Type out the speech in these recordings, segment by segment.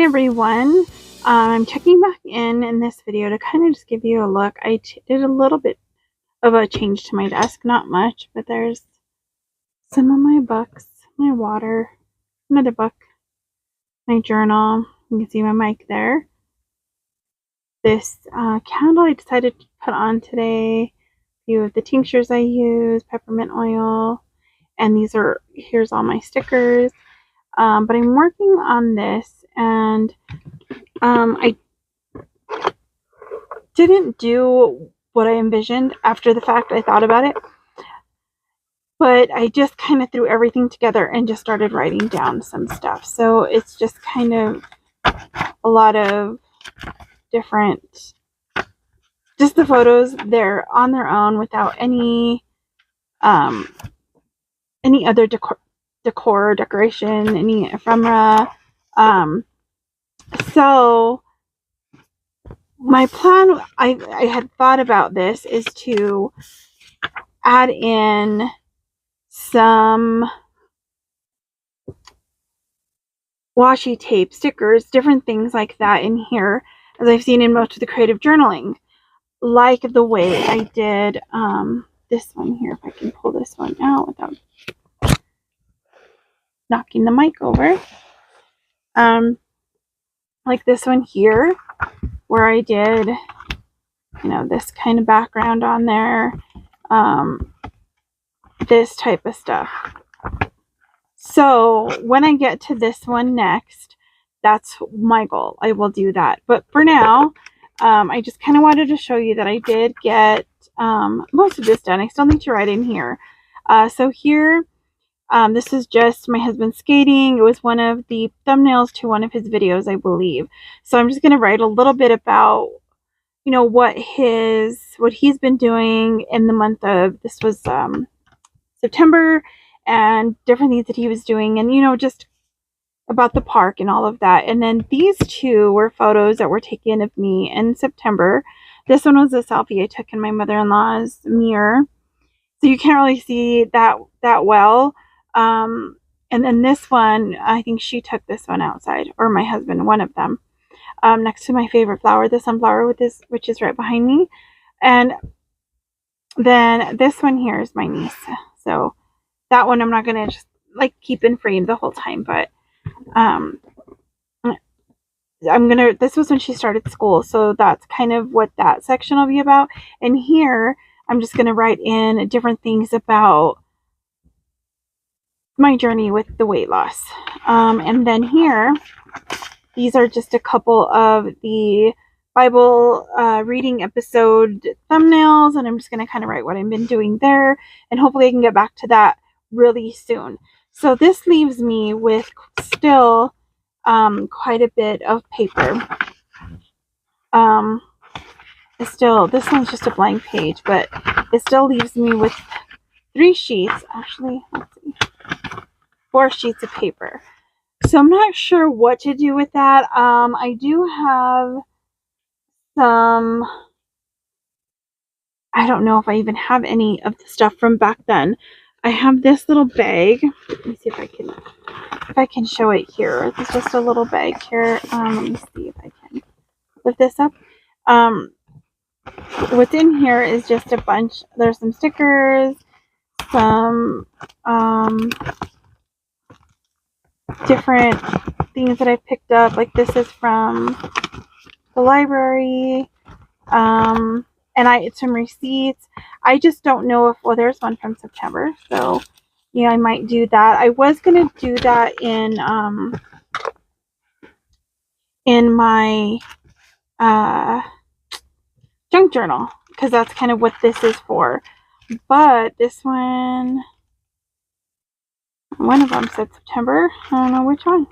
Hi everyone, I'm checking back in this video to kind of just give you a look. I did a little bit of a change to my desk, not much, but there's some of my books, my water, another book, my journal. You can see my mic there. This candle I decided to put on today, a few of the tinctures I use, peppermint oil, and here's all my stickers. But I'm working on this, and I didn't do what I envisioned after the fact. I thought about it, but I just kind of threw everything together and just started writing down some stuff. So it's just kind of a lot of different, just the photos, they're on their own without any other decoration, any ephemera. So my plan, I had thought about this, is to add in some washi tape, stickers, different things like that in here, as I've seen in most of the creative journaling, like the way I did this one here. If I can pull this one out without knocking the mic over. Like this one here, where I did, this kind of background on there, this type of stuff. So when I get to this one next, that's my goal. I will do that. But for now, I just kind of wanted to show you that I did get most of this done. I still need to write in here. So here, this is just my husband skating. It was one of the thumbnails to one of his videos, I believe. So I'm just going to write a little bit about, what he's been doing in the month of, this was September, and different things that he was doing, and just about the park and all of that. And then these two were photos that were taken of me in September. This one was a selfie I took in my mother-in-law's mirror, so you can't really see that well. And then this one, I think she took this one outside, or my husband, one of them, next to my favorite flower, the sunflower, which is right behind me. And then this one here is my niece. So that one I'm not going to just keep in frame the whole time, but this was when she started school, so that's kind of what that section will be about. And here I'm just going to write in different things about my journey with the weight loss. And then here, these are just a couple of the Bible reading episode thumbnails, and I'm just going to kind of write what I've been doing there, and hopefully I can get back to that really soon. So this leaves me with still quite a bit of paper. This one's just a blank page, but it still leaves me with 3 sheets, actually, let's see, 4 sheets of paper. So I'm not sure what to do with that. I do have some, I don't know if I even have any of the stuff from back then. I have this little bag. Let me see if I can show it here. It's just a little bag here. Let me see if I can lift this up. What's in here is just a bunch. There's some stickers, some different things that I picked up. Like this is from the library. And some receipts. I just don't know if, well, there's one from September, so yeah, I might do that. I was gonna do that in my junk journal, because that's kind of what this is for. But this one of them said September. I don't know which one.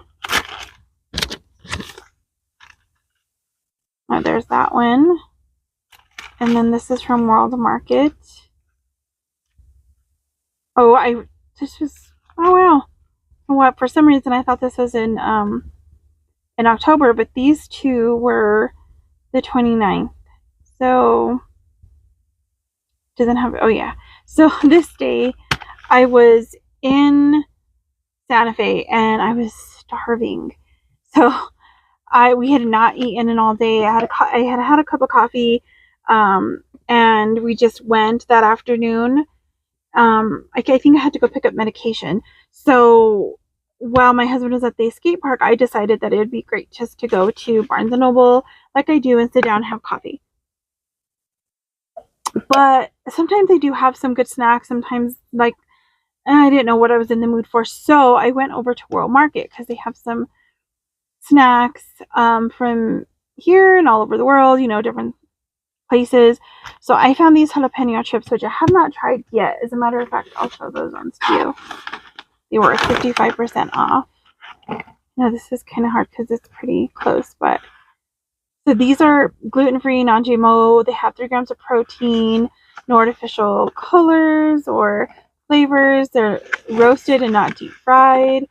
Oh, there's that one. And then this is from World Market. Oh wow. What, for some reason I thought this was in October, but these two were the 29th. So doesn't have, oh yeah. So this day I was in Santa Fe and I was starving. So we had not eaten in all day. I had had a cup of coffee, and we just went that afternoon. I think I had to go pick up medication. So while my husband was at the skate park, I decided that it would be great just to go to Barnes and Noble like I do and sit down and have coffee. But sometimes they do have some good snacks. Sometimes, like, I didn't know what I was in the mood for. So I went over to World Market because they have some snacks from here and all over the world, different places. So I found these jalapeno chips, which I have not tried yet. As a matter of fact, I'll show those ones to you. They were 55% off. Now this is kind of hard because it's pretty close, but so these are gluten-free, non-GMO. They have 3 grams of protein, no artificial colors or flavors. They're roasted and not deep fried.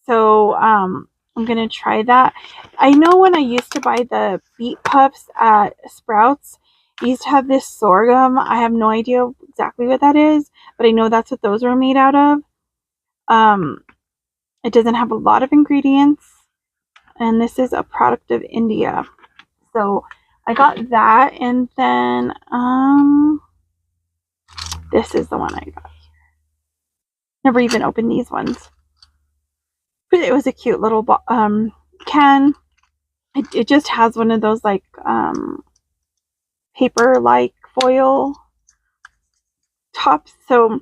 So I'm gonna try that. I know when I used to buy the beet puffs at Sprouts, I used to have this sorghum. I have no idea exactly what that is, but I know that's what those were made out of. It doesn't have a lot of ingredients, and this is a product of India. So I got that, and then this is the one I got here. Never even opened these ones, but it was a cute little can. It just has one of those like paper like foil tops. So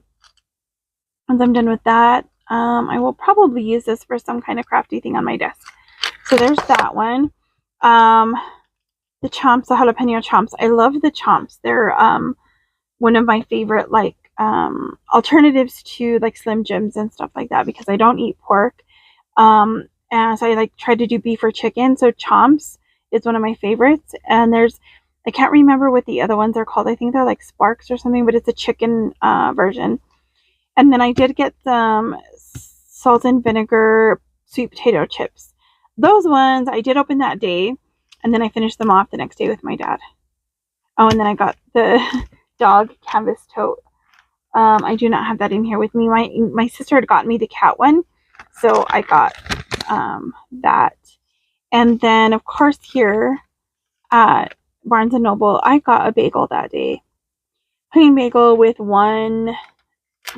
once I'm done with that, I will probably use this for some kind of crafty thing on my desk. So there's that one. The chomps, the jalapeno chomps. I love the chomps. They're one of my favorite like alternatives to like Slim Jims and stuff like that because I don't eat pork. And so I like try to do beef or chicken. So chomps is one of my favorites. And I can't remember what the other ones are called. I think they're like Sparks or something, but it's a chicken version. And then I did get some salt and vinegar sweet potato chips. Those ones I did open that day, and then I finished them off the next day with my dad. Oh, and then I got the dog canvas tote. I do not have that in here with me. My sister had gotten me the cat one, so I got that. And then, of course, here at Barnes & Noble, I got a bagel that day. Plain bagel with 1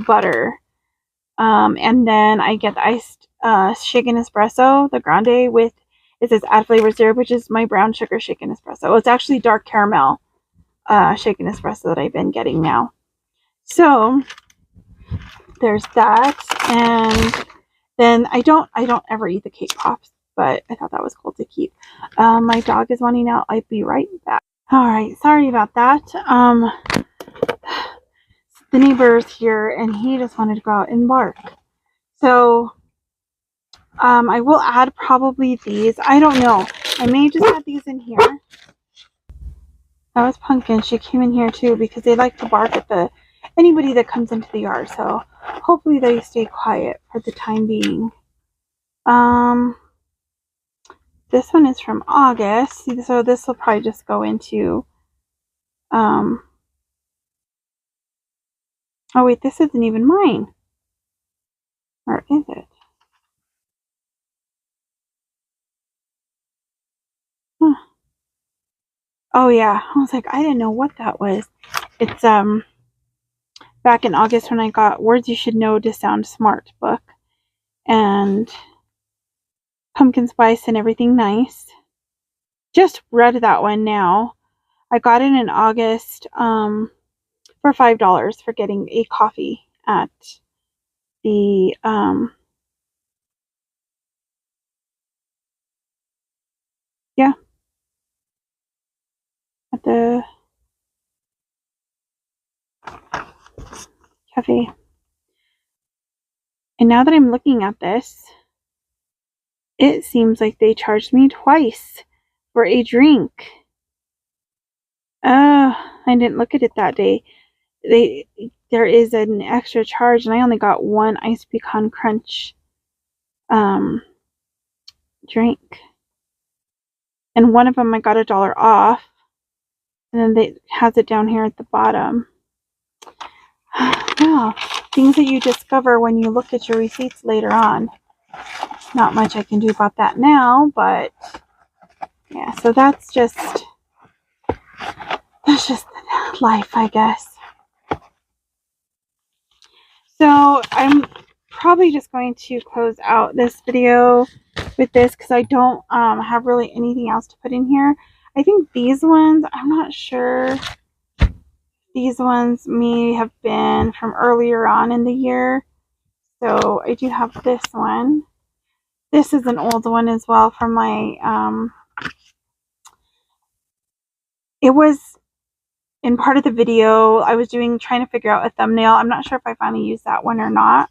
butter. And then I get the iced shaken espresso, the grande, with, it says add flavor syrup, which is my brown sugar shaken espresso. Well, it's actually dark caramel shaken espresso that I've been getting now. So there's that. And then I don't ever eat the cake pops, but I thought that was cool to keep. My dog is wanting out. I'll be right back. All right, sorry about that. The neighbor's here, and he just wanted to go out and bark. So I will add probably these. I don't know. I may just add these in here. That was Pumpkin. She came in here too because they like to bark at anybody that comes into the yard. So hopefully they stay quiet for the time being. This one is from August. So this will probably just go into oh wait, this isn't even mine. Or is it? Huh. Oh yeah, I was like, I didn't know what that was. It's back in August when I got Words You Should Know to Sound Smart book, and pumpkin spice and everything nice. Just read that one now. I got it in August for $5 for getting a coffee at the yeah, at the cafe. And now that I'm looking at this, it seems like they charged me twice for a drink. I didn't look at it that day. There is an extra charge, and I only got 1 iced pecan crunch drink. And one of them I got $1 off. And then it has it down here at the bottom. Well, things that you discover when you look at your receipts later on. Not much I can do about that now, but Yeah, so that's just life, I guess. So I'm probably just going to close out this video with this because I don't have really anything else to put in here. I think these ones, I'm not sure. These ones may have been from earlier on in the year. So I do have this one. This is an old one as well from my, it was in part of the video I was trying to figure out a thumbnail. I'm not sure if I finally used that one or not.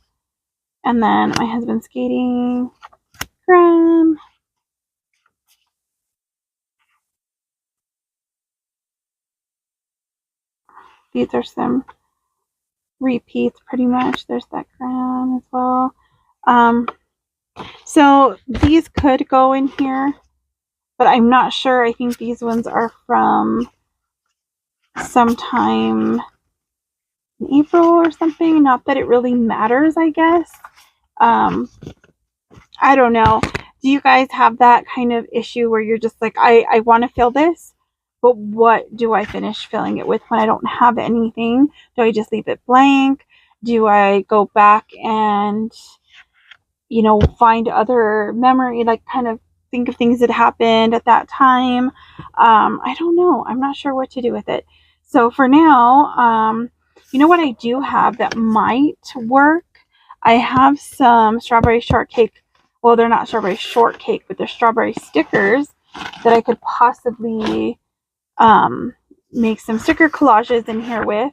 And then my husband skating. Graham. These are some repeats pretty much. There's that Graham as well. So these could go in here, but I'm not sure. I think these ones are from sometime in April or something. Not that it really matters, I guess. I don't know. Do you guys have that kind of issue where you're just like, I want to fill this, but what do I finish filling it with when I don't have anything? Do I just leave it blank? Do I go back and, you know, find other memory, like kind of think of things that happened at that time? I don't know. I'm not sure what to do with it. So for now, you know what I do have that might work? I have some strawberry shortcake. Well, they're not strawberry shortcake, but they're strawberry stickers that I could possibly make some sticker collages in here with.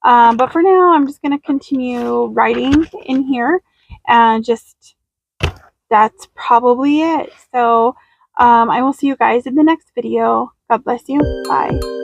But for now, I'm just going to continue writing in here, and just that's probably it. So I will see you guys in the next video. God bless you. Bye.